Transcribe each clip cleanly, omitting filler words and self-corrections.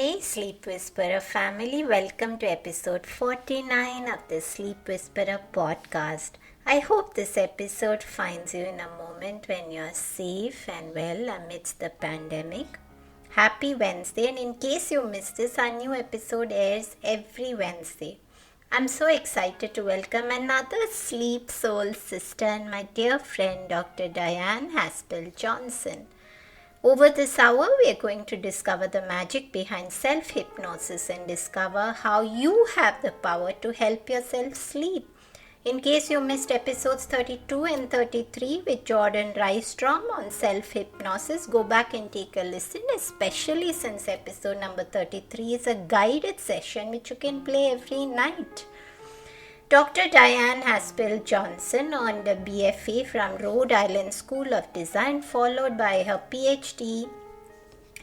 Hey Sleep Whisperer family, welcome to episode 49 of the Sleep Whisperer podcast. I hope this episode finds you in a moment when you're safe and well amidst the pandemic. Happy Wednesday, and in case you missed this, our new episode airs every Wednesday. I'm so excited to welcome another sleep soul sister and my dear friend Dr. Dyan Haspel-Johnson. Over this hour, we are going to discover the magic behind self-hypnosis and discover how you have the power to help yourself sleep. In case you missed episodes 32 and 33 with Jordan Rystrom on self-hypnosis, go back and take a listen, especially since episode number 33 is a guided session which you can play every night. Dr. Dyan Haspel-Johnson earned a BFA from Rhode Island School of Design, followed by her PhD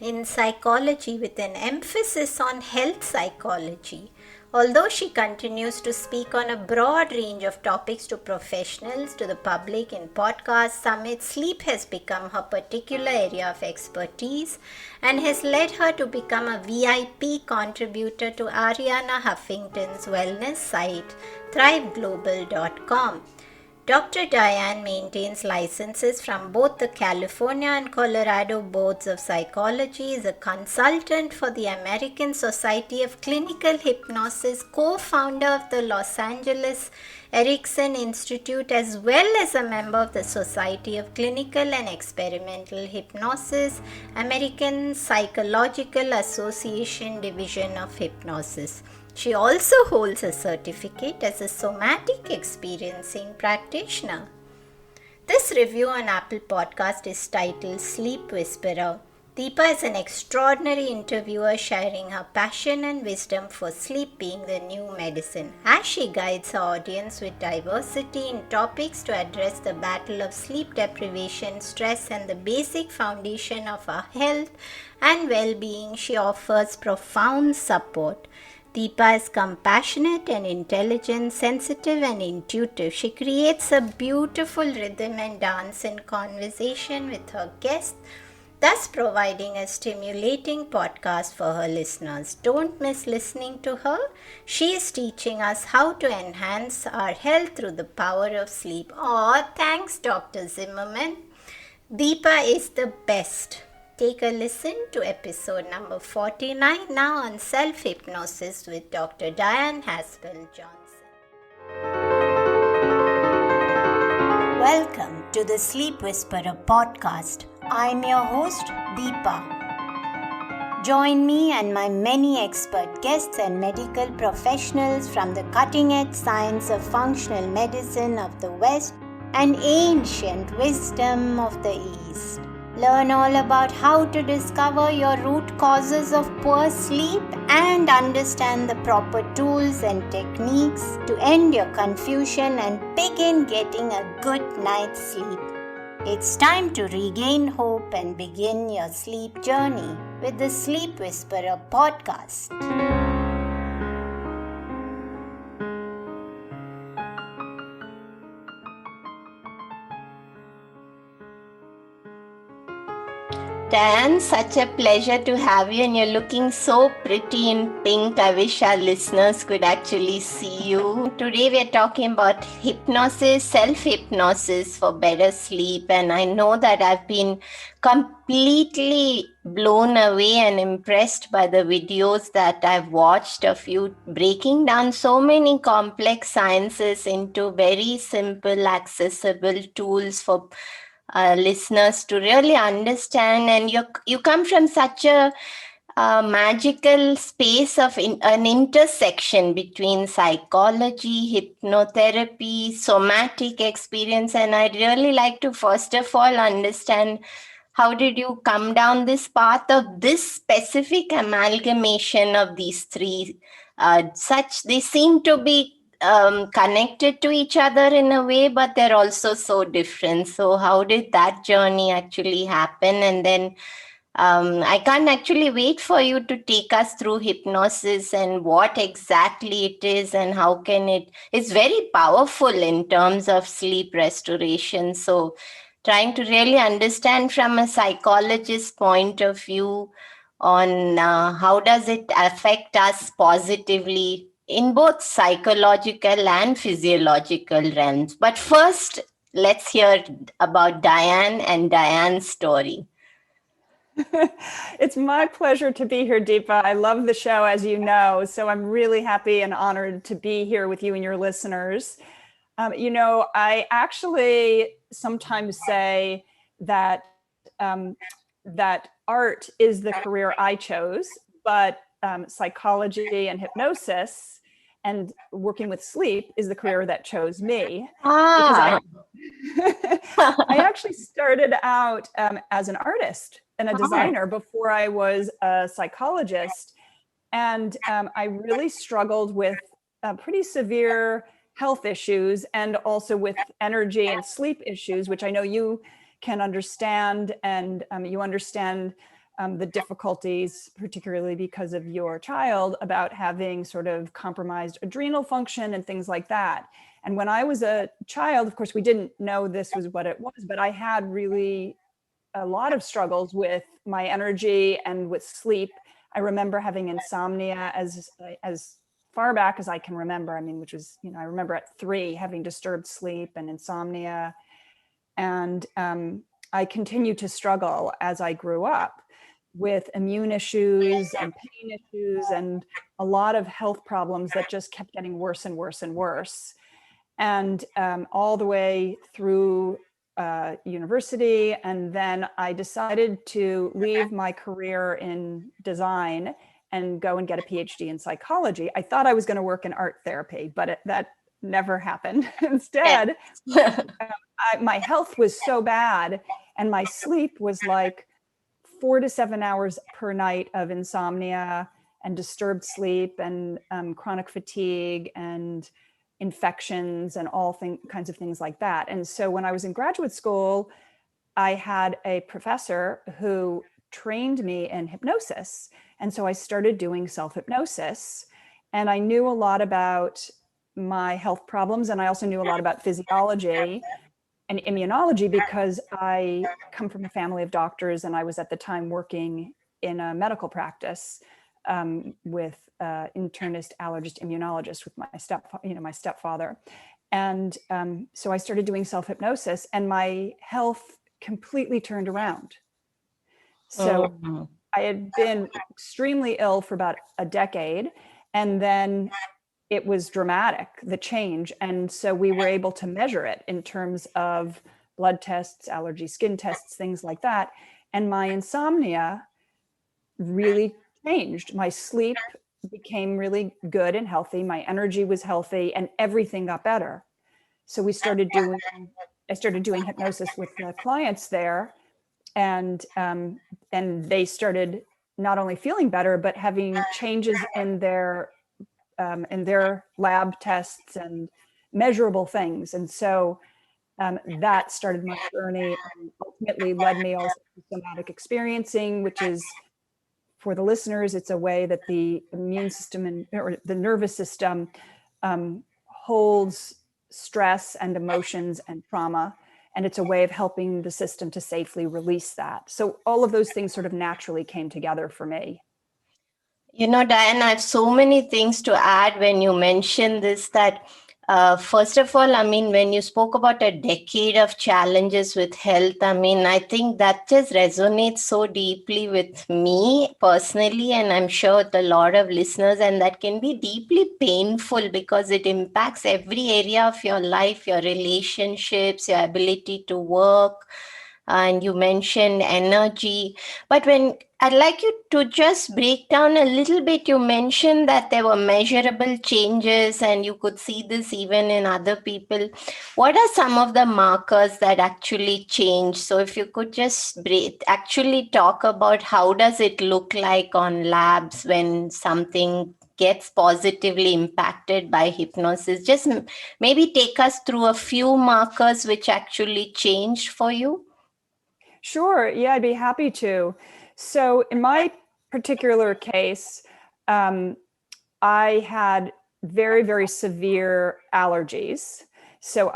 in psychology with an emphasis on health psychology. Although she continues to speak on a broad range of topics to professionals, to the public in podcasts, summits, sleep has become her particular area of expertise and has led her to become a VIP contributor to Arianna Huffington's wellness site, thriveglobal.com. Dr. Dyan maintains licenses from both the California and Colorado Boards of Psychology, is a consultant for the American Society of Clinical Hypnosis, co-founder of the Los Angeles Erickson Institute, as well as a member of the Society of Clinical and Experimental Hypnosis, American Psychological Association Division of Hypnosis. She also holds a certificate as a somatic experiencing practitioner. This review on Apple Podcast is titled Sleep Whisperer. Deepa is an extraordinary interviewer sharing her passion and wisdom for sleep being the new medicine, as she guides her audience with diversity in topics to address the battle of sleep deprivation, stress, and the basic foundation of our health and well-being. She offers profound support. Deepa is compassionate and intelligent, sensitive and intuitive. She creates a beautiful rhythm and dance in conversation with her guests, thus providing a stimulating podcast for her listeners. Don't miss listening to her. She is teaching us how to enhance our health through the power of sleep. Oh, thanks, Dr. Zimmerman. Deepa is the best. Take a listen to episode number 49 now on self-hypnosis with Dr. Dyan Haspel-Johnson. Welcome to the Sleep Whisperer podcast. I'm your host, Deepa. Join me and my many expert guests and medical professionals from the cutting-edge science of functional medicine of the West and ancient wisdom of the East. Learn all about how to discover your root causes of poor sleep and understand the proper tools and techniques to end your confusion and begin getting a good night's sleep. It's time to regain hope and begin your sleep journey with the Sleep Whisperer podcast. Dan, such a pleasure to have you, and you're looking so pretty in pink. I wish our listeners could actually see you. Today we are talking about hypnosis, self-hypnosis for better sleep, and I know that I've been completely blown away and impressed by the videos that I've watched of you breaking down so many complex sciences into very simple, accessible tools for listeners to really understand. And you come from such a magical space of an intersection between psychology, hypnotherapy, somatic experience. And I'd really like to first of all understand, how did you come down this path of this specific amalgamation of these three? They seem to be connected to each other in a way, but they're also so different. So how did that journey actually happen? And then I can't actually wait for you to take us through hypnosis and what exactly it is and how can it's very powerful in terms of sleep restoration. So trying to really understand from a psychologist's point of view, on how does it affect us positively in both psychological and physiological realms. But first, let's hear about Dyan and Dyan's story. It's my pleasure to be here, Deepa. I love the show, as you know, so I'm really happy and honored to be here with you and your listeners. I actually sometimes say that that art is the career I chose, but psychology and hypnosis and working with sleep is the career that chose me. Because I actually started out as an artist and a designer before I was a psychologist. And I really struggled with pretty severe health issues and also with energy and sleep issues, which I know you can understand, and you understand the difficulties, particularly because of your child, about having sort of compromised adrenal function and things like that. And when I was a child, of course, we didn't know this was what it was, but I had really a lot of struggles with my energy and with sleep. I remember having insomnia as far back as I can remember. I mean, which was, I remember at 3 having disturbed sleep and insomnia. And I continued to struggle as I grew up with immune issues and pain issues and a lot of health problems that just kept getting worse and worse and worse. And all the way through university. And then I decided to leave my career in design and go and get a PhD in psychology. I thought I was going to work in art therapy, but that never happened. Instead, my health was so bad and my sleep was like 4 to 7 hours per night of insomnia and disturbed sleep and chronic fatigue and infections and all kinds of things like that. And so when I was in graduate school, I had a professor who trained me in hypnosis. And so I started doing self-hypnosis. And I knew a lot about my health problems. And I also knew a lot about physiology and immunology because I come from a family of doctors and I was at the time working in a medical practice with internist, allergist, immunologist with my stepfather. And so I started doing self-hypnosis and my health completely turned around. So I had been extremely ill for about a decade, and then it was dramatic, the change. And so we were able to measure it in terms of blood tests, allergy skin tests, things like that. And my insomnia really changed. My sleep became really good and healthy. My energy was healthy and everything got better. So I started doing hypnosis with the clients there, and they started not only feeling better, but having changes in their lab tests and measurable things. And so that started my journey and ultimately led me also to somatic experiencing, which is, for the listeners, it's a way that the immune system or the nervous system holds stress and emotions and trauma. And it's a way of helping the system to safely release that. So all of those things sort of naturally came together for me. Dyan, I have so many things to add when you mention this that first of all, I mean, when you spoke about a decade of challenges with health, I mean, I think that just resonates so deeply with me personally, and I'm sure with a lot of listeners, and that can be deeply painful because it impacts every area of your life, your relationships, your ability to work. And you mentioned energy. But when I'd like you to just break down a little bit, you mentioned that there were measurable changes and you could see this even in other people. What are some of the markers that actually change? So if you could just actually talk about how does it look like on labs when something gets positively impacted by hypnosis. Just maybe take us through a few markers which actually changed for you. Sure. Yeah, I'd be happy to. So in my particular case, I had very, very severe allergies. So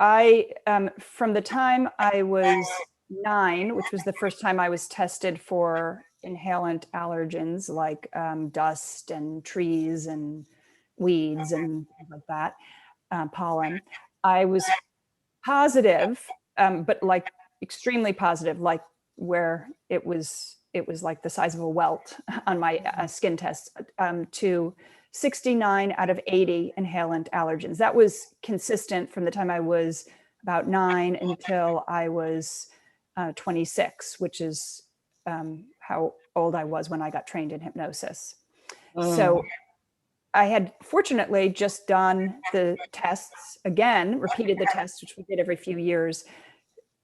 from the time I was 9, which was the first time I was tested for inhalant allergens like dust and trees and weeds and things like that, pollen. I was positive, but like extremely positive, like where it was like the size of a welt on my skin test, to 69 out of 80 inhalant allergens. That was consistent from the time I was about 9 until I was 26, which is how old I was when I got trained in hypnosis. So I had fortunately just done the tests again, repeated the tests, which we did every few years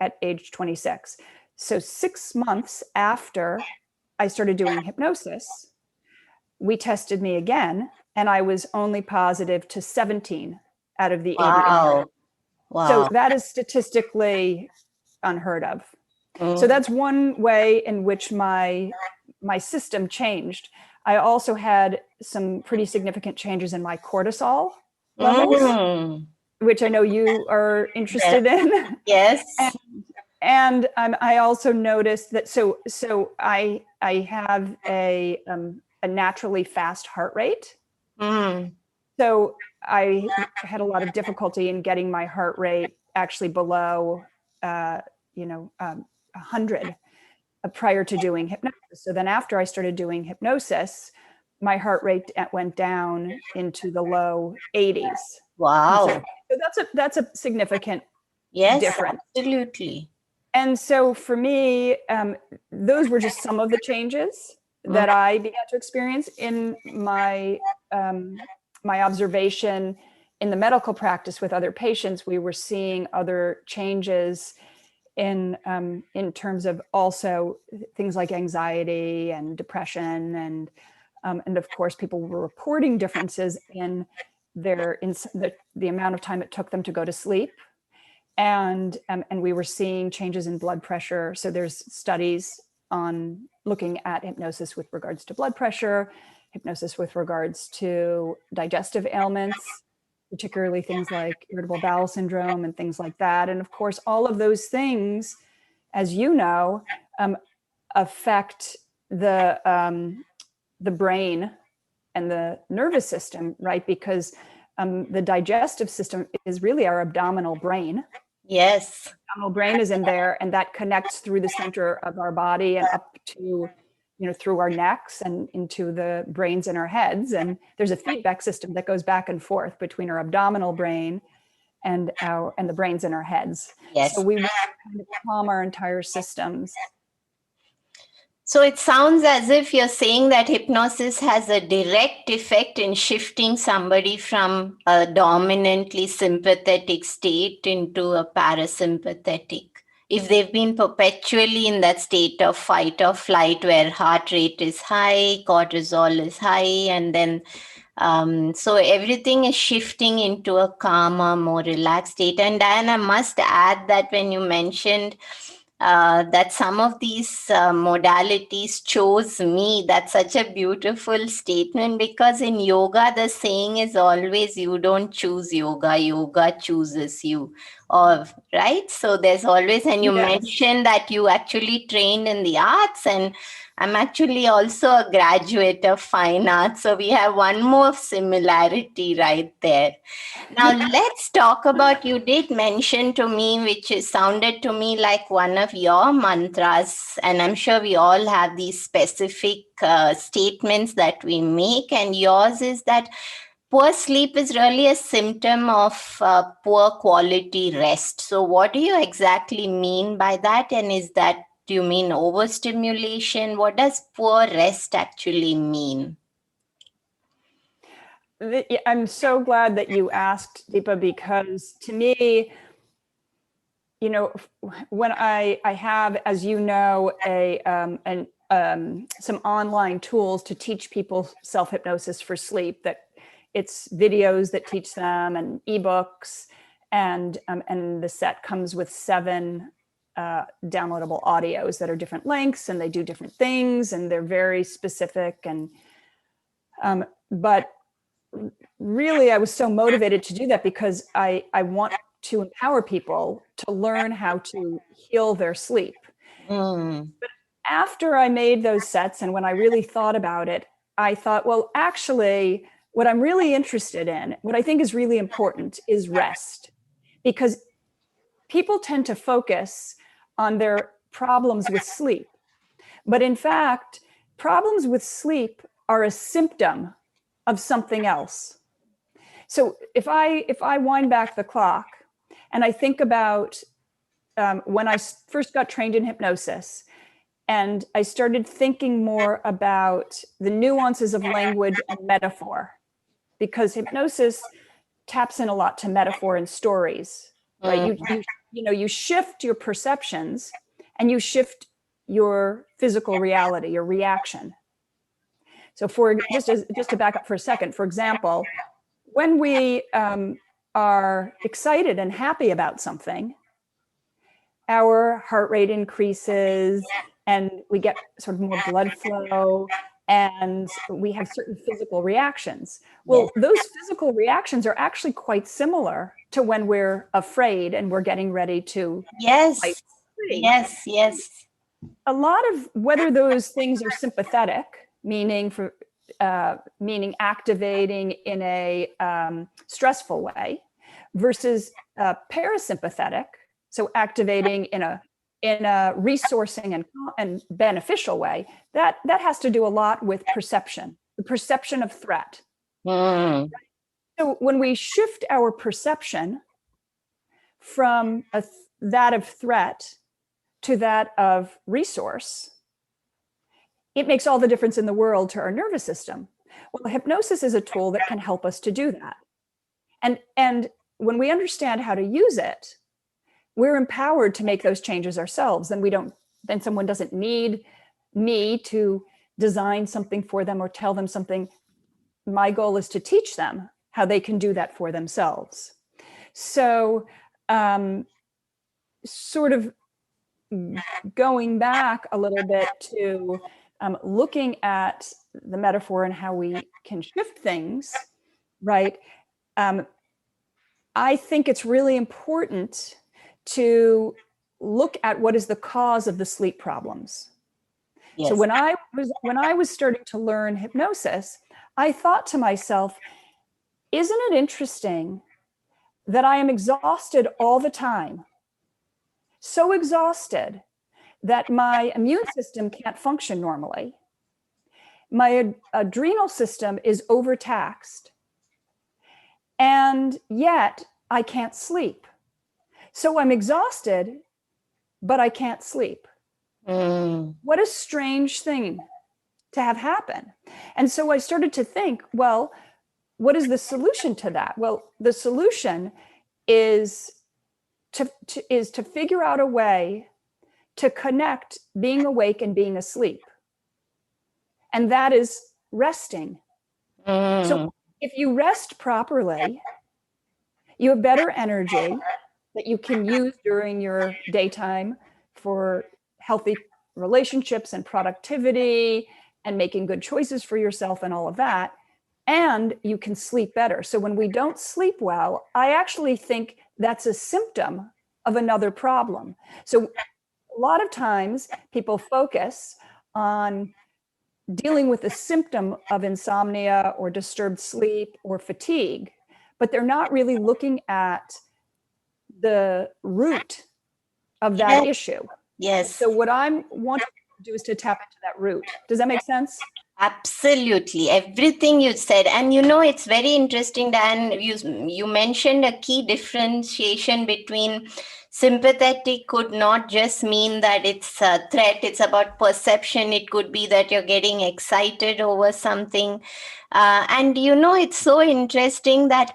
at age 26. So 6 months after I started doing hypnosis, we tested me again, and I was only positive to 17 out of the 80. Wow. Wow. So that is statistically unheard of. So that's one way in which my system changed. I also had some pretty significant changes in my cortisol levels, which I know you are interested in. Yes. And I also noticed that so I have a naturally fast heart rate. So I had a lot of difficulty in getting my heart rate actually below 100 prior to doing hypnosis. So then after I started doing hypnosis, my heart rate went down into the low 80s. Wow. So that's a significant difference. Absolutely. And so for me, those were just some of the changes that I began to experience in my my observation in the medical practice with other patients. We were seeing other changes in terms of also things like anxiety and depression, and of course people were reporting differences in the amount of time it took them to go to sleep, and we were seeing changes in blood pressure. So there's studies on looking at hypnosis with regards to blood pressure, hypnosis with regards to digestive ailments, particularly things like irritable bowel syndrome and things like that. And of course, all of those things, as you know, affect the brain and the nervous system, right? Because the digestive system is really our abdominal brain. Yes. Abdominal brain is in there, and that connects through the center of our body and up to, through our necks and into the brains in our heads. And there's a feedback system that goes back and forth between our abdominal brain and the brains in our heads. Yes. So we want to kind of calm our entire systems. So it sounds as if you're saying that hypnosis has a direct effect in shifting somebody from a dominantly sympathetic state into a parasympathetic. If they've been perpetually in that state of fight or flight where heart rate is high, cortisol is high, and then so everything is shifting into a calmer, more relaxed state. And Dyan, I must add that when you mentioned that some of these modalities chose me, that's such a beautiful statement, because in yoga the saying is always, you don't choose yoga, yoga chooses you. Or right, so there's always, and you mentioned that you actually trained in the arts, and I'm actually also a graduate of fine arts, so we have one more similarity right there. Now let's talk about, you did mention to me, which sounded to me like one of your mantras, and I'm sure we all have these specific statements that we make, and yours is that poor sleep is really a symptom of poor quality rest. So what do you exactly mean by that? And do you mean overstimulation? What does poor rest actually mean? I'm so glad that you asked, Deepa, because to me, when I have, as you know, some online tools to teach people self-hypnosis for sleep, that it's videos that teach them and ebooks, and the set comes with 7 downloadable audios that are different lengths, and they do different things, and they're very specific. And but really, I was so motivated to do that because I want to empower people to learn how to heal their sleep. But after I made those sets and when I really thought about it, I thought, well, actually, what I'm really interested in, what I think is really important is rest, because people tend to focus on their problems with sleep. But in fact, problems with sleep are a symptom of something else. So if I wind back the clock and I think about when I first got trained in hypnosis, and I started thinking more about the nuances of language and metaphor, because hypnosis taps in a lot to metaphor and stories, right? You shift your perceptions and you shift your physical reality, your reaction. So just to back up for a second, for example, when we are excited and happy about something, our heart rate increases and we get sort of more blood flow and we have certain physical reactions. Well, those physical reactions are actually quite similar to when we're afraid and we're getting ready to fight. Yes. A lot of whether those things are sympathetic, meaning activating in a stressful way, versus parasympathetic, so activating in a resourcing and beneficial way, that has to do a lot with perception, the perception of threat. So when we shift our perception from that of threat to that of resource, it makes all the difference in the world to our nervous system. Well, hypnosis is a tool that can help us to do that. And when we understand how to use it, we're empowered to make those changes ourselves. Then someone doesn't need me to design something for them or tell them something. My goal is to teach them how they can do that for themselves. So sort of going back a little bit to looking at the metaphor and how we can shift things, right? I think it's really important to look at what is the cause of the sleep problems. So when I was starting to learn hypnosis, I thought to myself, isn't it interesting that I am exhausted all the time? So exhausted that my immune system can't function normally. My adrenal system is overtaxed. And yet I can't sleep. So I'm exhausted, but I can't sleep. What a strange thing to have happen. And so I started to think, well, what is the solution to that? Well, the solution is to figure out a way to connect being awake and being asleep. And that is resting. So if you rest properly, you have better energy that you can use during your daytime for healthy relationships and productivity and making good choices for yourself and all of that. And you can sleep better. So when we don't sleep well, I actually think that's a symptom of another problem. So a lot of times people focus on dealing with the symptom of insomnia or disturbed sleep or fatigue, but they're not really looking at the root of that issue. Yes. So what I'm wanting to do is to tap into that root. Does that make sense? Absolutely. Everything you said. And it's very interesting, Dan, you mentioned a key differentiation between sympathetic could not just mean that it's a threat, it's about perception. It could be that you're getting excited over something. And it's so interesting that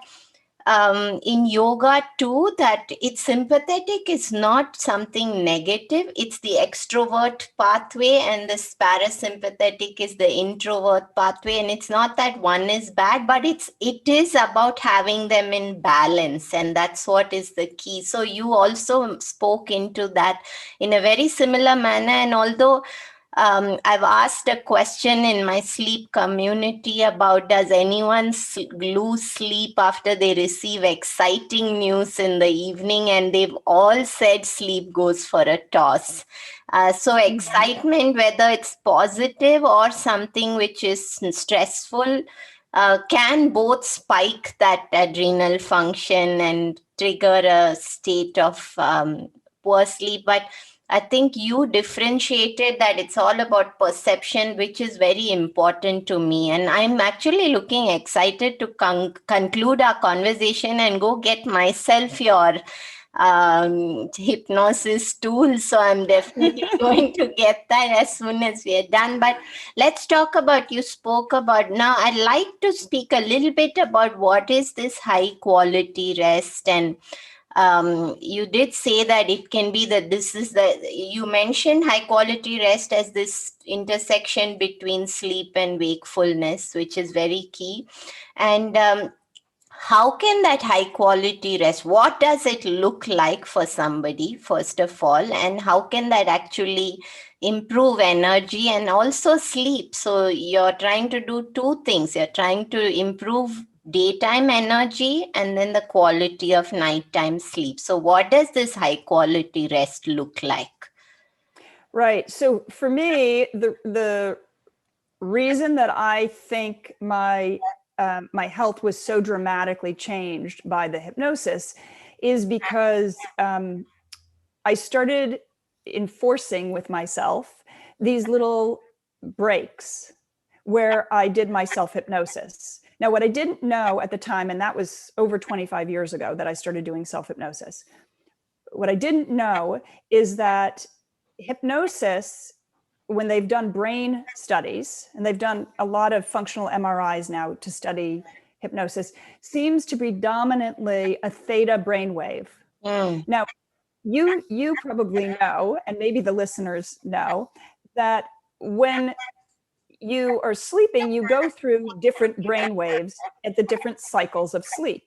in yoga too, that it's sympathetic is not something negative. It's the extrovert pathway and this parasympathetic is the introvert pathway. And it's not that one is bad, but it is about having them in balance. And that's what is the key. So you also spoke into that in a very similar manner. And although I've asked a question in my sleep community about, does anyone lose sleep after they receive exciting news in the evening? And they've all said sleep goes for a toss. So excitement, whether it's positive or something which is stressful, can both spike that adrenal function and trigger a state of poor sleep. But I think you differentiated that it's all about perception, which is very important to me. And I'm actually looking excited to conclude our conversation and go get myself your hypnosis tool. So I'm definitely going to get that as soon as we are done. But let's talk about, you spoke about, now I'd like to speak a little bit about what is this high quality rest. And you did say that it can be that this is you mentioned high quality rest as this intersection between sleep and wakefulness, which is very key. And how can that high quality rest, what does it look like for somebody, first of all, and how can that actually improve energy and also sleep? So you're trying to do two things. You're trying to improve daytime energy and then the quality of nighttime sleep. So what does this high quality rest look like? Right. So for me, the reason that I think my health was so dramatically changed by the hypnosis is because I started enforcing with myself these little breaks where I did my self-hypnosis. Now, what I didn't know at the time, and that was over 25 years ago that I started doing self-hypnosis, what I didn't know is that hypnosis, when they've done brain studies, and they've done a lot of functional MRIs now to study hypnosis, seems to be dominantly a theta brainwave. Now, you probably know, and maybe the listeners know, that when you are sleeping, you go through different brain waves at the different cycles of sleep.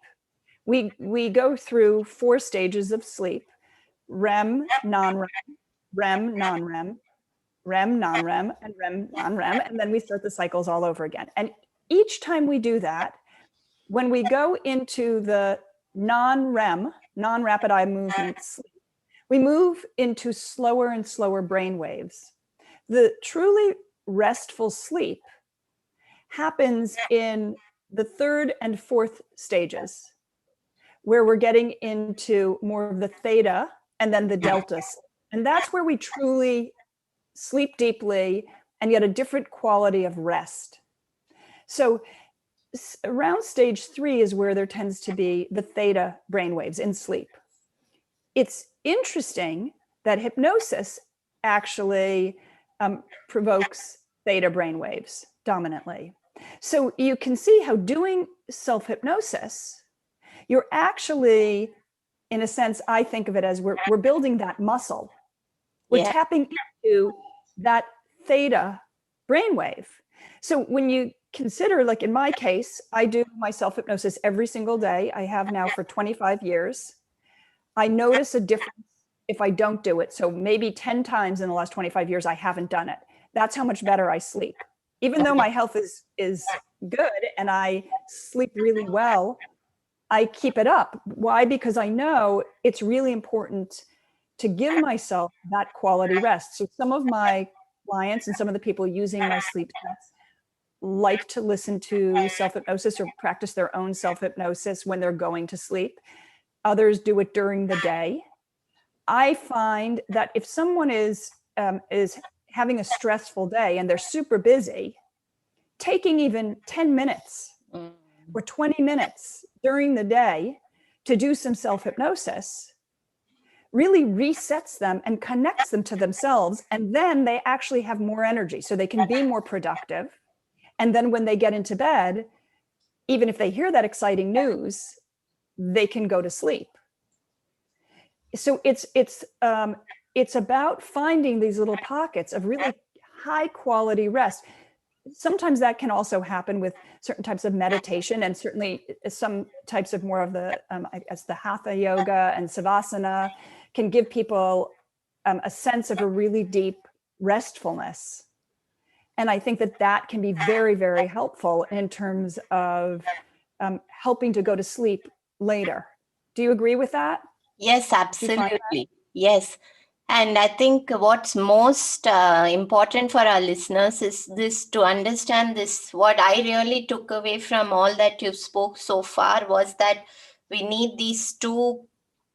We go through 4 stages of sleep: REM, non-REM, REM, non-REM, REM, non-REM, and REM, non-REM, and then we start the cycles all over again. And each time we do that, when we go into the non-REM, non-rapid eye movement sleep, we move into slower and slower brain waves. The truly restful sleep happens in the 3rd and 4th stages, where we're getting into more of the theta and then the delta. And that's where we truly sleep deeply and get a different quality of rest. So around stage 3 is where there tends to be the theta brainwaves in sleep. It's interesting that hypnosis actually provokes theta brainwaves dominantly. So you can see how doing self-hypnosis, you're actually, in a sense, I think of it as we're building that muscle. We're tapping into that theta brainwave. So when you consider, like in my case, I do my self-hypnosis every single day. I have now for 25 years. I notice a difference if I don't do it. So maybe 10 times in the last 25 years, I haven't done it. That's how much better I sleep. Even though my health is good and I sleep really well, I keep it up. Why? Because I know it's really important to give myself that quality rest. So some of my clients and some of the people using my sleep sets like to listen to self-hypnosis or practice their own self-hypnosis when they're going to sleep. Others do it during the day. I find that if someone is having a stressful day and they're super busy, taking even 10 minutes or 20 minutes during the day to do some self-hypnosis really resets them and connects them to themselves. And then they actually have more energy, so they can be more productive. And then when they get into bed, even if they hear that exciting news, they can go to sleep. So it's about finding these little pockets of really high quality rest. Sometimes that can also happen with certain types of meditation, and certainly some types of more of the, I guess, the hatha yoga and savasana can give people a sense of a really deep restfulness. And I think that that can be very, very helpful in terms of helping to go to sleep later. Do you agree with that? Yes, absolutely. Yes. And I think what's most important for our listeners is this, to understand this. What I really took away from all that you spoke so far was that we need these two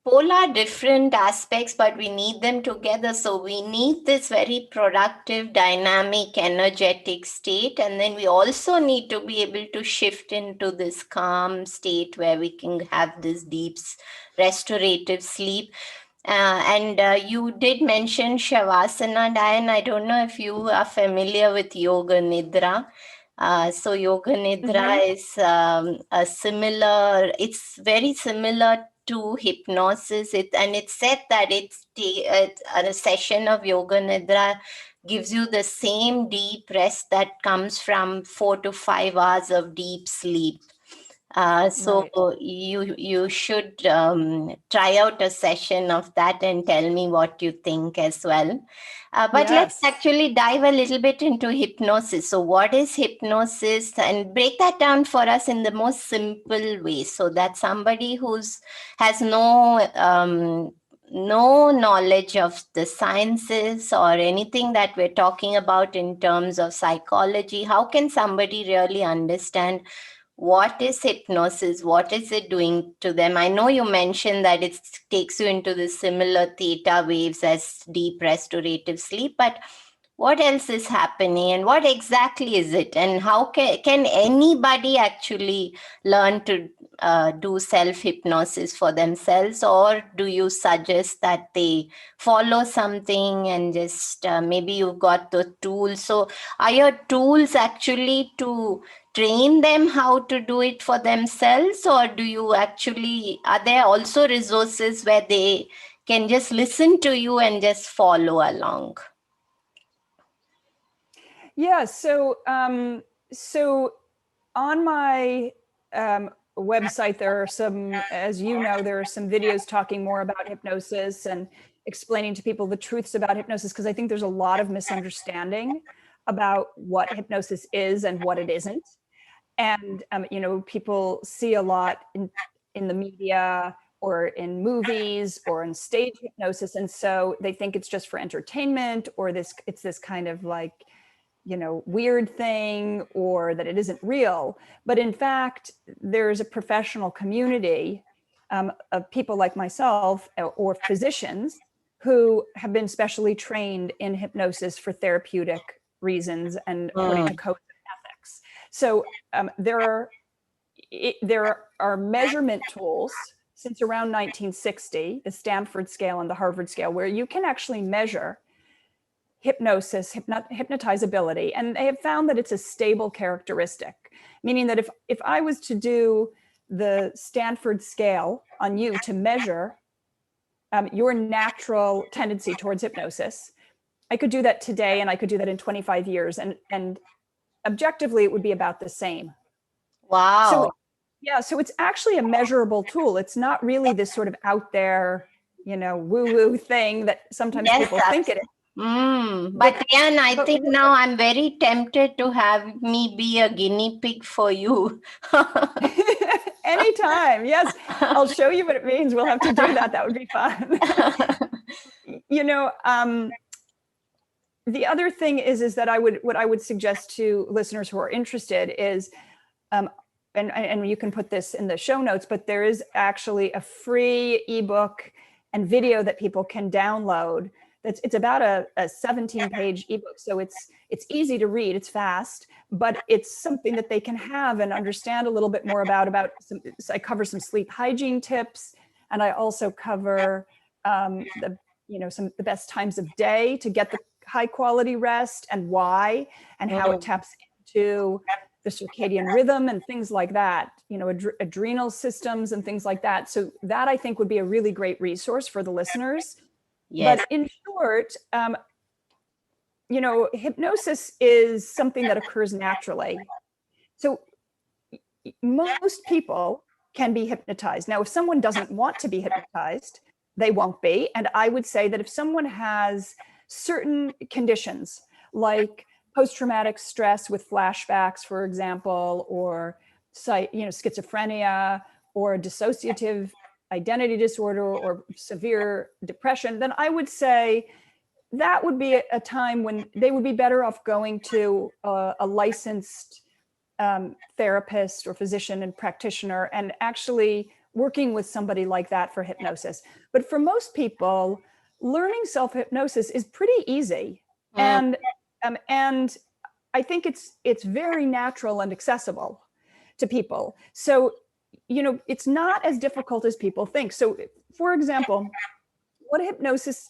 polar different aspects, but we need them together. So we need this very productive, dynamic, energetic state. And then we also need to be able to shift into this calm state where we can have this deep restorative sleep. And you did mention Shavasana, Dyan. I don't know if you are familiar with Yoga Nidra. So Yoga Nidra is a similar, it's very similar to hypnosis. And it's said that a session of Yoga Nidra gives you the same deep rest that comes from 4 to 5 hours of deep sleep. So Right. you should try out a session of that and tell me what you think as well. But let's Yes. actually dive a little bit into hypnosis. So what is hypnosis? And break that down for us in the most simple way, so that somebody has no knowledge of the sciences or anything that we're talking about in terms of psychology, how can somebody really understand what is hypnosis? What is it doing to them? I know you mentioned that it takes you into the similar theta waves as deep restorative sleep, but what else is happening and what exactly is it? And how can anybody actually learn to do self-hypnosis for themselves? Or do you suggest that they follow something and just maybe you've got the tools? So are your tools actually to train them how to do it for themselves, or are there also resources where they can just listen to you and just follow along? Yeah. So on my website, there are some, as you know, there are some videos talking more about hypnosis and explaining to people the truths about hypnosis, because I think there's a lot of misunderstanding about what hypnosis is and what it isn't. And people see a lot in the media or in movies or in stage hypnosis, and so they think it's just for entertainment, or it's this kind of like weird thing, or that it isn't real. But in fact, there's a professional community of people like myself or physicians who have been specially trained in hypnosis for therapeutic reasons and according to codes of ethics. So there are measurement tools since around 1960, the Stanford scale and the Harvard scale, where you can actually measure hypnosis, hypnotizability. And they have found that it's a stable characteristic, meaning that if I was to do the Stanford scale on you to measure your natural tendency towards hypnosis, I could do that today, and I could do that in 25 years. And objectively, it would be about the same. Wow. So it's actually a measurable tool. It's not really this sort of out there, woo-woo thing that sometimes people think it is. But Dyan, I think now I'm very tempted to have me be a guinea pig for you. Anytime. Yes. I'll show you what it means. We'll have to do that. That would be fun. The other thing is that what I would suggest to listeners who are interested is, and you can put this in the show notes, but there is actually a free ebook and video that people can download. It's about a 17-page ebook, so it's easy to read, it's fast, but it's something that they can have and understand a little bit more about I cover some sleep hygiene tips, and I also cover the best times of day to get the high quality rest and why, and how it taps into the circadian rhythm and things like that, adrenal systems and things like that. So that, I think, would be a really great resource for the listeners. Yes. But in short, hypnosis is something that occurs naturally. So most people can be hypnotized. Now, if someone doesn't want to be hypnotized, they won't be. And I would say that if someone has certain conditions like post-traumatic stress with flashbacks, for example, or schizophrenia or dissociative identity disorder or severe depression, then I would say that would be a time when they would be better off going to a licensed therapist or physician and practitioner and actually working with somebody like that for hypnosis. But for most people, learning self-hypnosis is pretty easy. And I think it's very natural and accessible to people. So, it's not as difficult as people think. So, for example, what hypnosis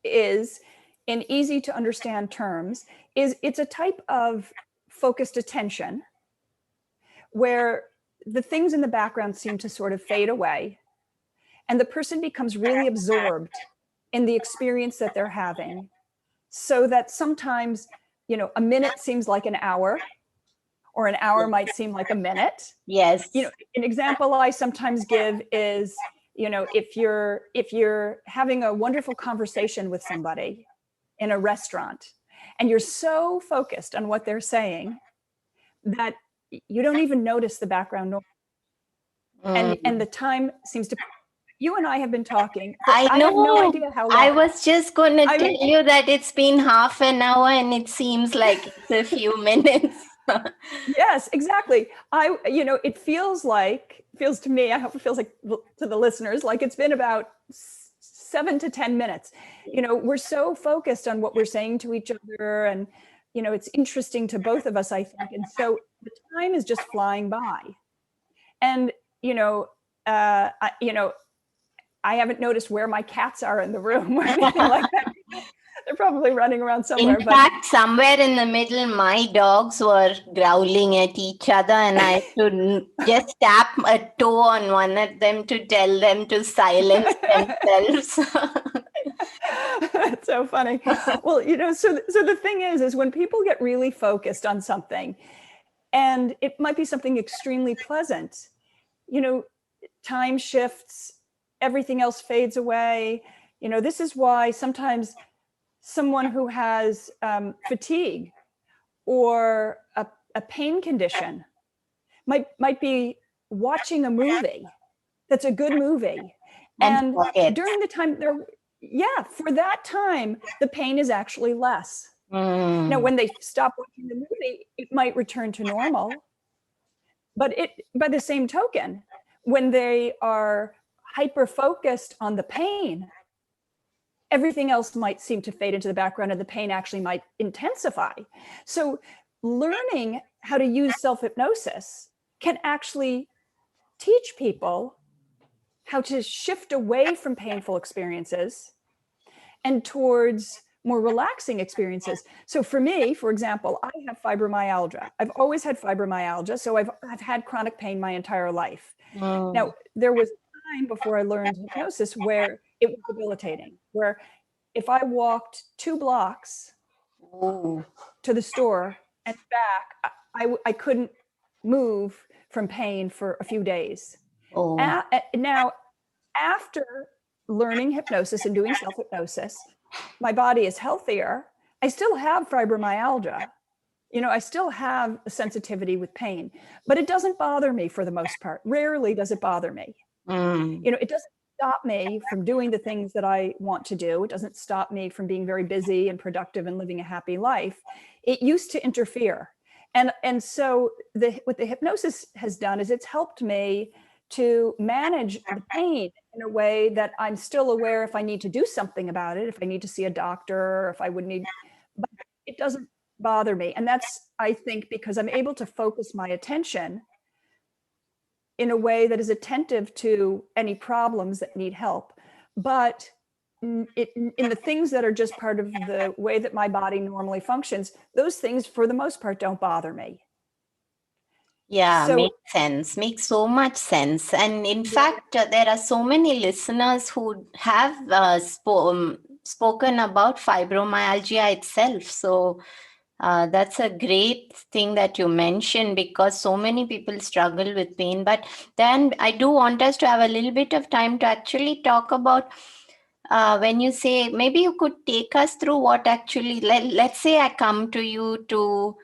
is, in easy to understand terms, is it's a type of focused attention where the things in the background seem to sort of fade away and the person becomes really absorbed in the experience that they're having, so that sometimes, a minute seems like an hour, or an hour might seem like a minute. Yes. An example I sometimes give is, if you're having a wonderful conversation with somebody in a restaurant and you're so focused on what they're saying that you don't even notice the background noise. And the time seems to, you and I have been talking. I know. I have no idea how long. I was just going to tell you that it's been half an hour and it seems like it's a few minutes. Yes, exactly. It feels to me, I hope it feels like to the listeners, like it's been about 7 to 10 minutes. We're so focused on what we're saying to each other, and, it's interesting to both of us, I think. And so the time is just flying by. And, I haven't noticed where my cats are in the room or anything like that. They're probably running around somewhere. In fact, somewhere in the middle, my dogs were growling at each other, and I should just tap a toe on one of them to tell them to silence themselves. That's so funny. Well, so the thing is when people get really focused on something, and it might be something extremely pleasant, time shifts, everything else fades away. This is why sometimes someone who has fatigue or a pain condition might be watching a movie that's a good movie, and during the time for that time the pain is actually less. Now, when they stop watching the movie, it might return to normal, but by the same token, when they are hyper focused on the pain, everything else might seem to fade into the background and the pain actually might intensify. So learning how to use self-hypnosis can actually teach people how to shift away from painful experiences and towards more relaxing experiences. So for me, for example, I have fibromyalgia. I've always had fibromyalgia. So I've had chronic pain my entire life. Now, there was a time before I learned hypnosis where it was debilitating, where if I walked 2 blocks to the store and back, I couldn't move from pain for a few days. Now, after learning hypnosis and doing self-hypnosis, my body is healthier. I still have fibromyalgia. I still have a sensitivity with pain, but it doesn't bother me for the most part. Rarely does it bother me. It doesn't stop me from doing the things that I want to do. It doesn't stop me from being very busy and productive and living a happy life. It used to interfere. And so what the hypnosis has done is it's helped me to manage the pain in a way that I'm still aware if I need to do something about it, if I need to see a doctor, or if I would need, but it doesn't bother me. And that's, I think, because I'm able to focus my attention in a way that is attentive to any problems that need help, but in the things that are just part of the way that my body normally functions, those things for the most part don't bother me. Yeah, makes sense. Makes so much sense. And in fact, there are so many listeners who have spoken about fibromyalgia itself. So that's a great thing that you mentioned, because so many people struggle with pain. But then I do want us to have a little bit of time to actually talk about when you say, maybe you could take us through what actually, let's say I come to you to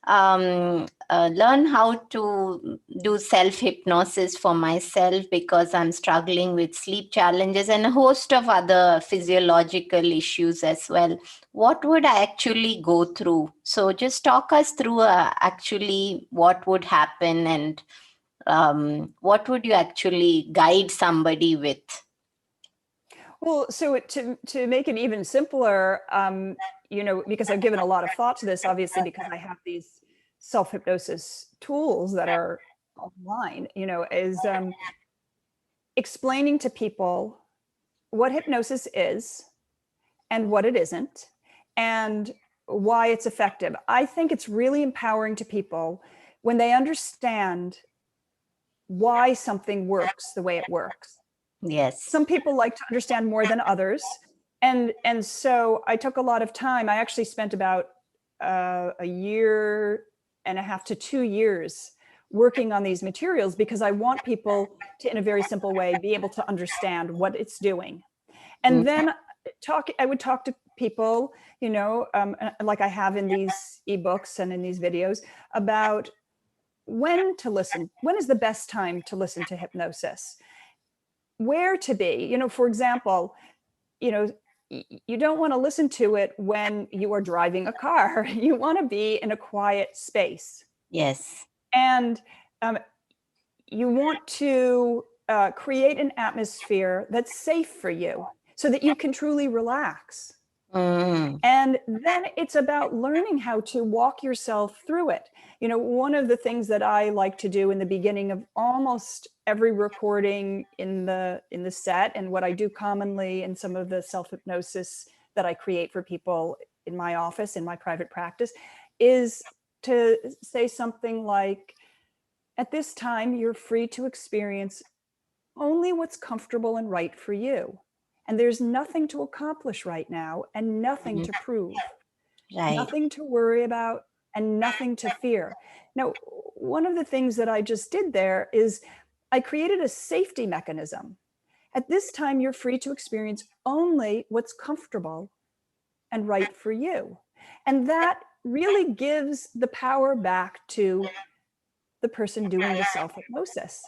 learn how to do self-hypnosis for myself because I'm struggling with sleep challenges and a host of other physiological issues as well. What would I actually go through? So just talk us through actually what would happen, and what would you actually guide somebody with? Well, so to make it even simpler, because I've given a lot of thought to this, obviously, because I have these self-hypnosis tools that are online, is explaining to people what hypnosis is and what it isn't, and why it's effective. I think it's really empowering to people when they understand why something works the way it works. Yes. Some people like to understand more than others. And so I took a lot of time. I actually spent about a year and a half to 2 years working on these materials, because I want people to, in a very simple way, be able to understand what it's doing. And then I would talk to people, like I have in these ebooks and in these videos, about when to listen. When is the best time to listen to hypnosis? Where to be, for example, you don't want to listen to it when you are driving a car. You want to be in a quiet space. Yes. And you want to create an atmosphere that's safe for you so that you can truly relax. And then it's about learning how to walk yourself through it. One of the things that I like to do in the beginning of almost every recording in the set, and what I do commonly in some of the self-hypnosis that I create for people in my office, in my private practice, is to say something like, at this time, you're free to experience only what's comfortable and right for you. And there's nothing to accomplish right now, and nothing to prove, nothing to worry about, and nothing to fear. Now, one of the things that I just did there is I created a safety mechanism. At this time, you're free to experience only what's comfortable and right for you. And that really gives the power back to the person doing the self-hypnosis.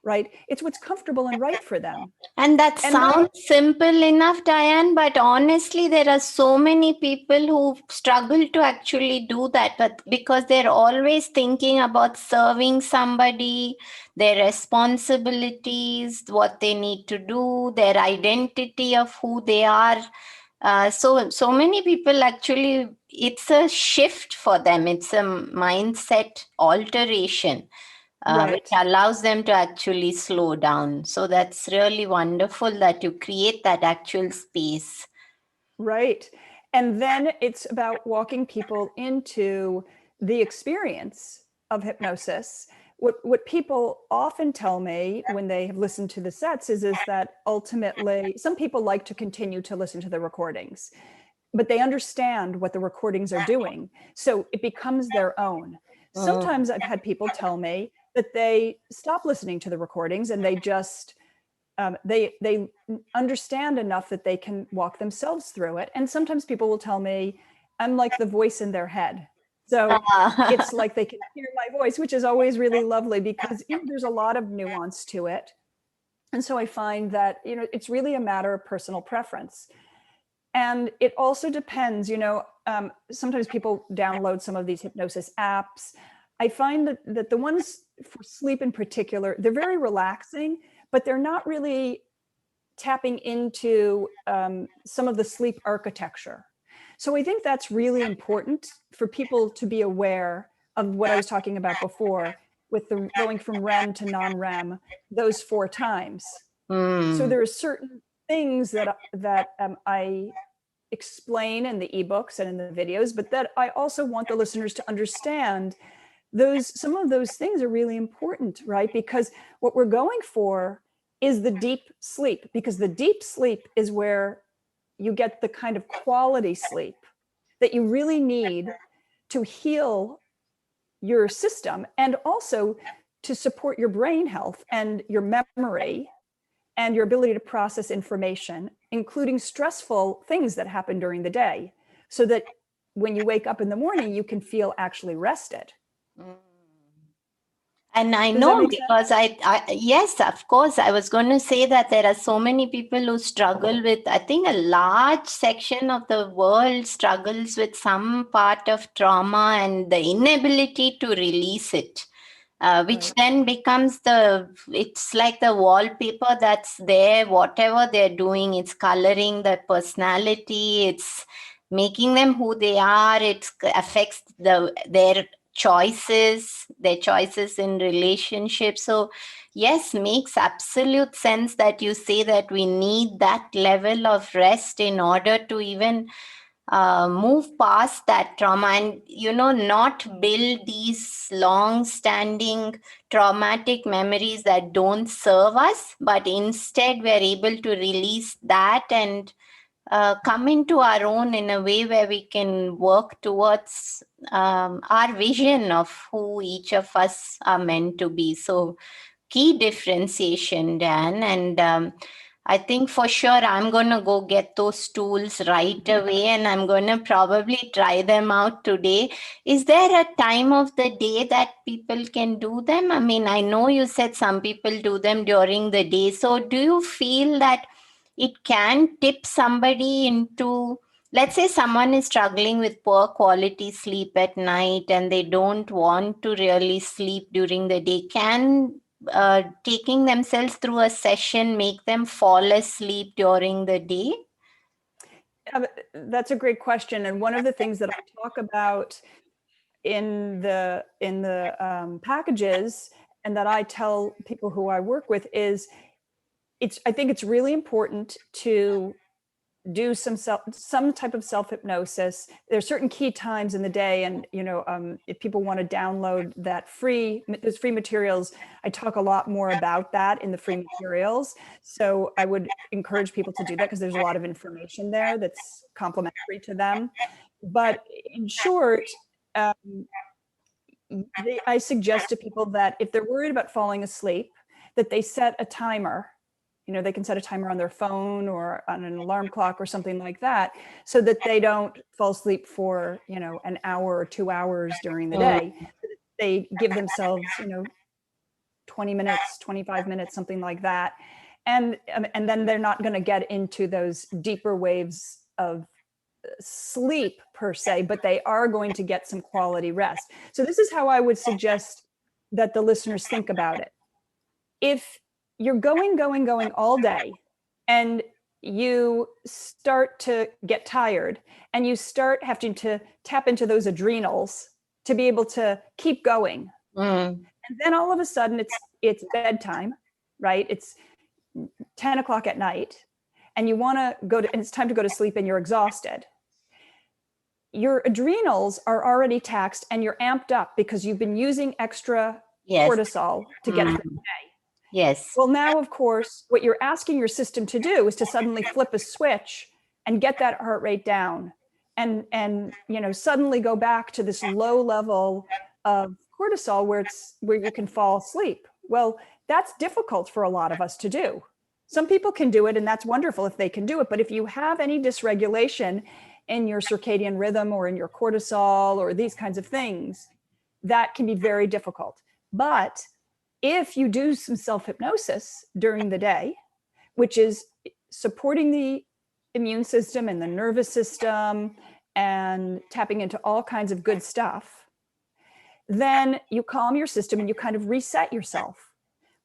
Right? It's what's comfortable and right for them. And that sounds simple enough, Dyan, but honestly, there are so many people who struggle to actually do that, but because they're always thinking about serving somebody, their responsibilities, what they need to do, their identity of who they are. So many people actually, it's a shift for them. It's a mindset alteration. Which allows them to actually slow down. So that's really wonderful that you create that actual space. Right. And then it's about walking people into the experience of hypnosis. What people often tell me when they have listened to the sets is that ultimately, some people like to continue to listen to the recordings, but they understand what the recordings are doing. So it becomes their own. Sometimes I've had people tell me that they stop listening to the recordings and they just, they understand enough that they can walk themselves through it. And sometimes people will tell me, I'm like the voice in their head. So it's like they can hear my voice, which is always really lovely, because there's a lot of nuance to it. And so I find that, it's really a matter of personal preference. And it also depends, sometimes people download some of these hypnosis apps. I find that the ones for sleep in particular, they're very relaxing, but they're not really tapping into some of the sleep architecture. So I think that's really important for people to be aware of what I was talking about before, with the going from REM to non-REM, those 4 times. So there are certain things that I explain in the ebooks and in the videos, but that I also want the listeners to understand. Some of those things are really important, right? Because what we're going for is the deep sleep, because the deep sleep is where you get the kind of quality sleep that you really need to heal your system, and also to support your brain health and your memory and your ability to process information, including stressful things that happen during the day, so that when you wake up in the morning, you can feel actually rested. And I Does that know make because yes, of course, I was going to say that there are so many people who struggle with, I think a large section of the world struggles with some part of trauma and the inability to release it. Which then becomes it's like the wallpaper that's there, whatever they're doing, it's coloring their personality, it's making them who they are, it affects their choices in relationships. So yes, makes absolute sense that you say that we need that level of rest in order to even move past that trauma and, not build these long-standing traumatic memories that don't serve us, but instead we're able to release that and come into our own in a way where we can work towards our vision of who each of us are meant to be. So key differentiation, Dan. And I think for sure I'm going to go get those tools right away, and I'm going to probably try them out today. Is there a time of the day that people can do them? I mean, I know you said some people do them during the day. So do you feel that it can tip somebody into, let's say someone is struggling with poor quality sleep at night and they don't want to really sleep during the day, can taking themselves through a session make them fall asleep during the day? That's a great question. And one of the things that I talk about in the packages, and that I tell people who I work with, is I think it's really important to do some type of self-hypnosis. There are certain key times in the day, and if people want to download those free materials, I talk a lot more about that in the free materials. So I would encourage people to do that because there's a lot of information there that's complementary to them. But in short, I suggest to people that if they're worried about falling asleep, that they set a timer. They can set a timer on their phone or on an alarm clock or something like that, so that they don't fall asleep for, an hour or 2 hours during the day. They give themselves, 20 minutes, 25 minutes, something like that. And then they're not going to get into those deeper waves of sleep per se, but they are going to get some quality rest. So this is how I would suggest that the listeners think about it. If you're going all day and you start to get tired and you start having to tap into those adrenals to be able to keep going. And then all of a sudden it's bedtime, right? It's 10 o'clock at night and you want to and it's time to go to sleep and you're exhausted. Your adrenals are already taxed and you're amped up because you've been using extra cortisol to get through the day. Yes. Well, now, of course, what you're asking your system to do is to suddenly flip a switch and get that heart rate down and suddenly go back to this low level of cortisol where you can fall asleep. Well, that's difficult for a lot of us to do. Some people can do it, and that's wonderful if they can do it. But if you have any dysregulation in your circadian rhythm or in your cortisol or these kinds of things, that can be very difficult. But if you do some self-hypnosis during the day, which is supporting the immune system and the nervous system and tapping into all kinds of good stuff, then you calm your system and you kind of reset yourself.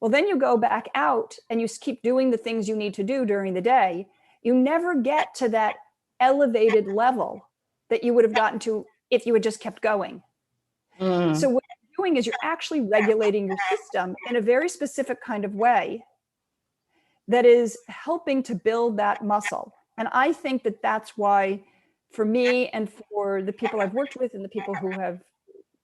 Well, then you go back out and you keep doing the things you need to do during the day. You never get to that elevated level that you would have gotten to if you had just kept going. So what you're doing is you're actually regulating your system in a very specific kind of way that is helping to build that muscle. And I think that that's why, for me and for the people I've worked with and the people who have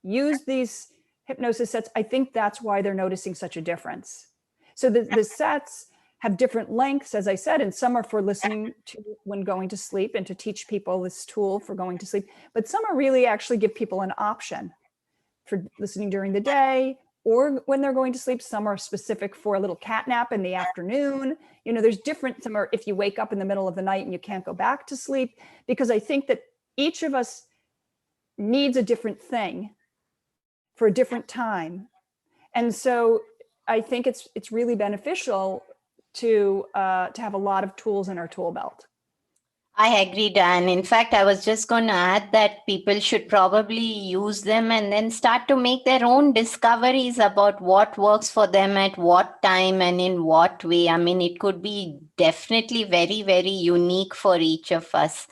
used these hypnosis sets, I think that's why they're noticing such a difference. So the sets have different lengths, as I said, and some are for listening to when going to sleep and to teach people this tool for going to sleep. But some are really actually give people an option for listening during the day or when they're going to sleep. Some are specific for a little cat nap in the afternoon. You know, there's different, some are if you wake up in the middle of the night and you can't go back to sleep, because I think that each of us needs a different thing for a different time. And so I think it's really beneficial to have a lot of tools in our tool belt. I agree, Dan. In fact, I was just going to add that people should probably use them and then start to make their own discoveries about what works for them at what time and in what way. I mean, it could be definitely very, very unique for each of us.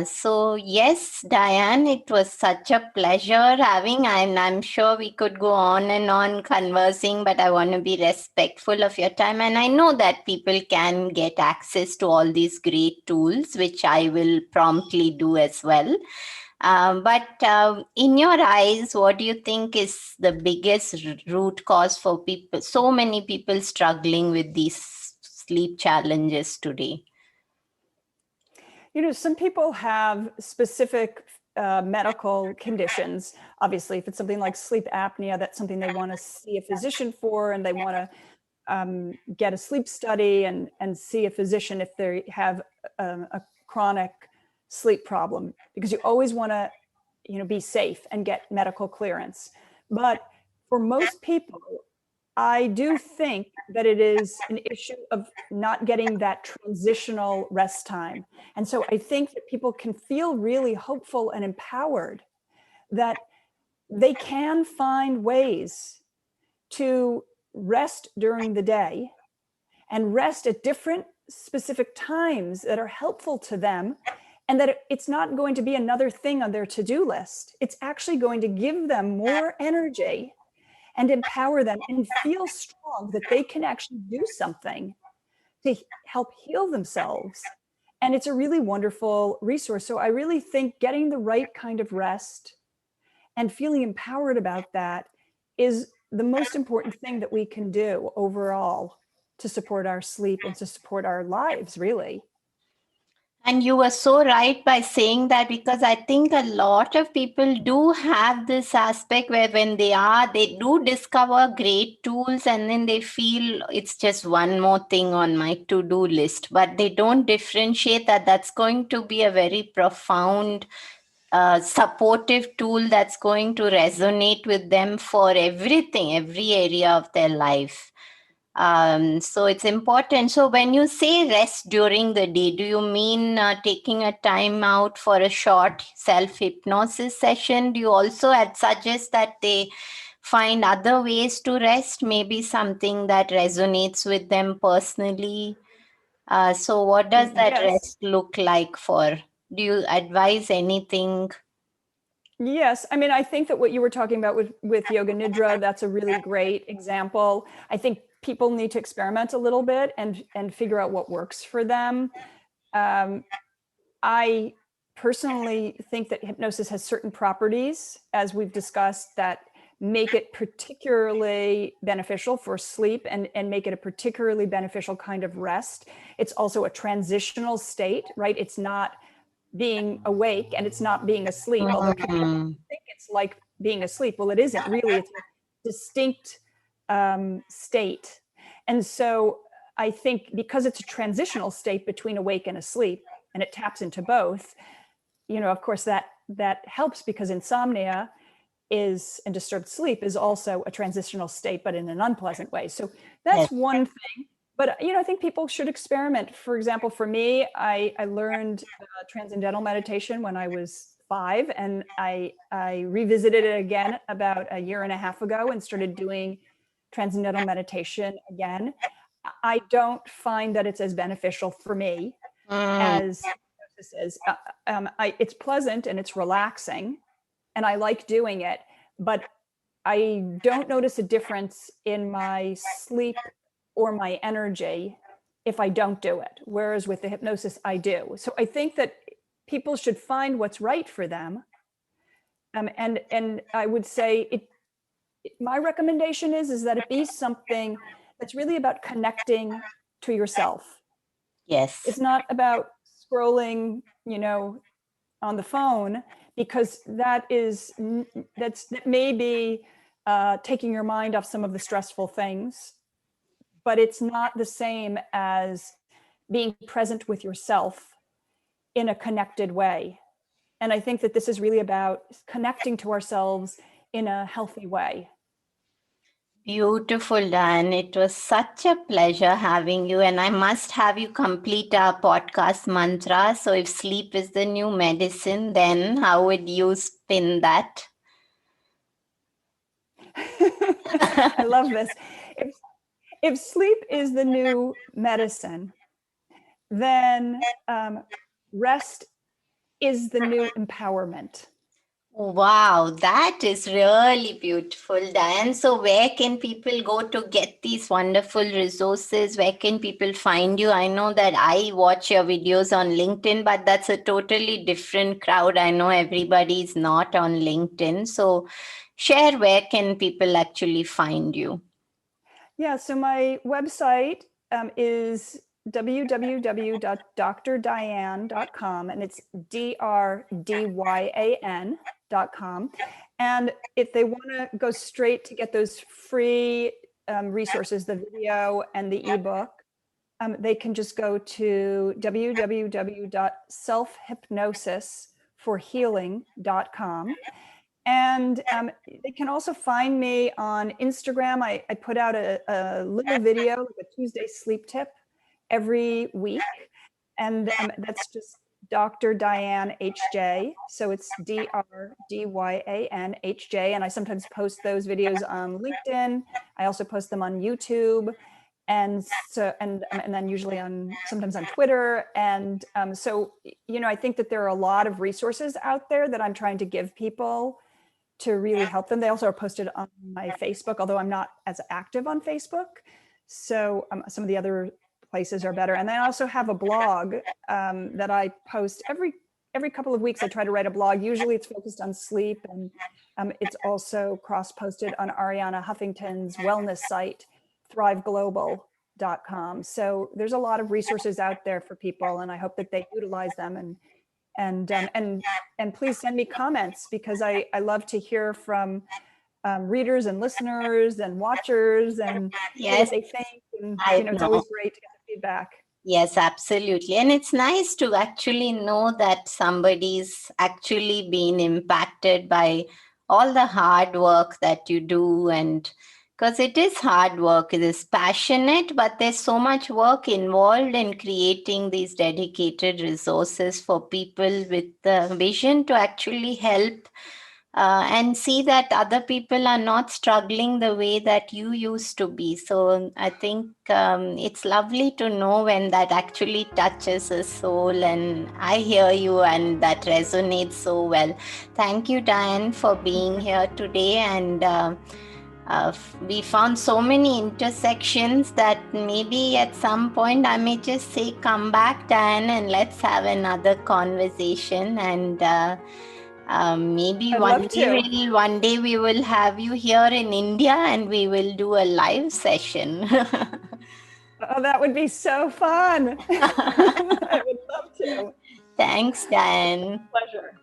So yes, Dyan, it was such a pleasure having, and I'm sure we could go on and on conversing, but I want to be respectful of your time. And I know that people can get access to all these great tools, which I will promptly do as well. But in your eyes, what do you think is the biggest root cause for people, so many people struggling with these sleep challenges today? You know, some people have specific medical conditions. Obviously, if it's something like sleep apnea, that's something they want to see a physician for, and they want to get a sleep study and see a physician if they have a chronic sleep problem, because you always want to, you know, be safe and get medical clearance. But for most people, I do think that it is an issue of not getting that transitional rest time. And so I think that people can feel really hopeful and empowered that they can find ways to rest during the day and rest at different specific times that are helpful to them, and that it's not going to be another thing on their to-do list. It's actually going to give them more energy and empower them and feel strong that they can actually do something to help heal themselves. And it's a really wonderful resource. So I really think getting the right kind of rest and feeling empowered about that is the most important thing that we can do overall to support our sleep and to support our lives, really. And you were so right by saying that, because I think a lot of people do have this aspect where when they do discover great tools and then they feel it's just one more thing on my to-do list, but they don't differentiate that that's going to be a very profound supportive tool that's going to resonate with them for everything, every area of their life. So it's important. So when you say rest during the day, do you mean taking a time out for a short self-hypnosis session? Do you also suggest that they find other ways to rest, maybe something that resonates with them personally? So what does that Yes. rest look like for? Do you advise anything? Yes, I mean, I think that what you were talking about with yoga nidra, that's a really great example. I think people need to experiment a little bit and figure out what works for them. I personally think that hypnosis has certain properties, as we've discussed, that make it particularly beneficial for sleep and make it a particularly beneficial kind of rest. It's also a transitional state, right? It's not being awake and it's not being asleep, although people think it's like being asleep. Well, it isn't really. It's a distinct state. And so I think because it's a transitional state between awake and asleep, and it taps into both, you know, of course that helps, because insomnia and disturbed sleep is also a transitional state, but in an unpleasant way. So that's one thing. But, you know, I think people should experiment. For example, for me, I learned transcendental meditation when I was 5, and I revisited it again about a year and a half ago and started doing transcendental meditation again. I don't find that it's as beneficial for me as hypnosis is. It's pleasant and it's relaxing, and I like doing it, but I don't notice a difference in my sleep or my energy if I don't do it. Whereas with the hypnosis, I do. So I think that people should find what's right for them. And I would say my recommendation is that it be something that's really about connecting to yourself. Yes. It's not about scrolling, you know, on the phone, because that may be taking your mind off some of the stressful things, but it's not the same as being present with yourself in a connected way. And I think that this is really about connecting to ourselves in a healthy way. Beautiful, Dan. It was such a pleasure having you. And I must have you complete our podcast mantra. So if sleep is the new medicine, then how would you spin that? I love this. If sleep is the new medicine, then rest is the new empowerment. Wow, that is really beautiful, Dyan. So where can people go to get these wonderful resources? Where can people find you? I know that I watch your videos on LinkedIn, but that's a totally different crowd. I know everybody's not on LinkedIn. So share where can people actually find you? Yeah, so my website is www.drdyan.com, and it's DRDYAN.com. And if they want to go straight to get those free resources, the video and the ebook, they can just go to www.selfhypnosisforhealing.com. And they can also find me on Instagram. I put out a little video, like a Tuesday sleep tip every week. And that's just Dr. Dyan HJ. So it's DRDYAN HJ. And I sometimes post those videos on LinkedIn. I also post them on YouTube. And so, and then usually sometimes on Twitter. And so, I think that there are a lot of resources out there that I'm trying to give people to really help them. They also are posted on my Facebook, although I'm not as active on Facebook. So some of the other places are better. And then I also have a blog that I post every couple of weeks. I try to write a blog. Usually it's focused on sleep, and it's also cross-posted on Ariana Huffington's wellness site, thriveglobal.com. So there's a lot of resources out there for people, and I hope that they utilize them. And please send me comments, because I love to hear from readers and listeners and watchers and what they think. And it's always great to get the feedback. Yes, absolutely. And it's nice to actually know that somebody's actually been impacted by all the hard work that you do. And because it is hard work, it is passionate, but there's so much work involved in creating these dedicated resources for people with the vision to actually help and see that other people are not struggling the way that you used to be. So I think it's lovely to know when that actually touches a soul, and I hear you and that resonates so well. Thank you, Dyan, for being here today. And we found so many intersections that maybe at some point I may just say, come back, Dyan, and let's have another conversation. And maybe one day we will have you here in India and we will do a live session. Oh, that would be so fun. I would love to. Thanks, Dyan. Pleasure.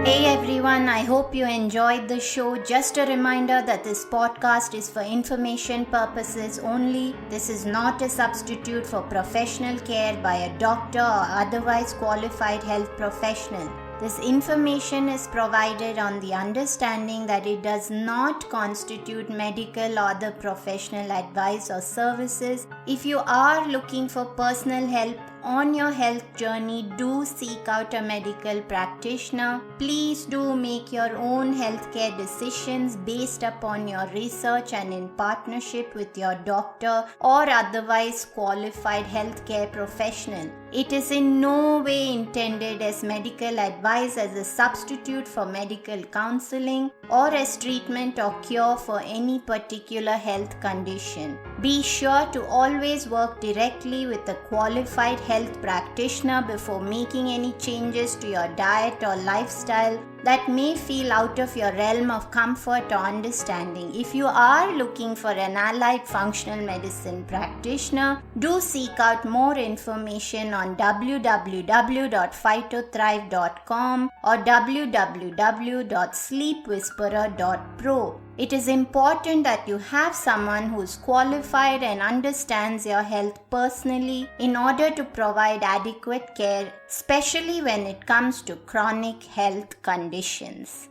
Hey everyone, I hope you enjoyed the show. Just a reminder that this podcast is for information purposes only. This is not a substitute for professional care by a doctor or otherwise qualified health professional. This information is provided on the understanding that it does not constitute medical or other professional advice or services. If you are looking for personal help on your health journey, do seek out a medical practitioner. Please do make your own healthcare decisions based upon your research and in partnership with your doctor or otherwise qualified healthcare professional. It is in no way intended as medical advice, as a substitute for medical counseling, or as treatment or cure for any particular health condition. Be sure to always work directly with a qualified health practitioner before making any changes to your diet or lifestyle that may feel out of your realm of comfort or understanding. If you are looking for an allied functional medicine practitioner, do seek out more information on www.phytothrive.com or www.sleepwhisperer.pro. It is important that you have someone who is qualified and understands your health personally in order to provide adequate care, especially when it comes to chronic health conditions.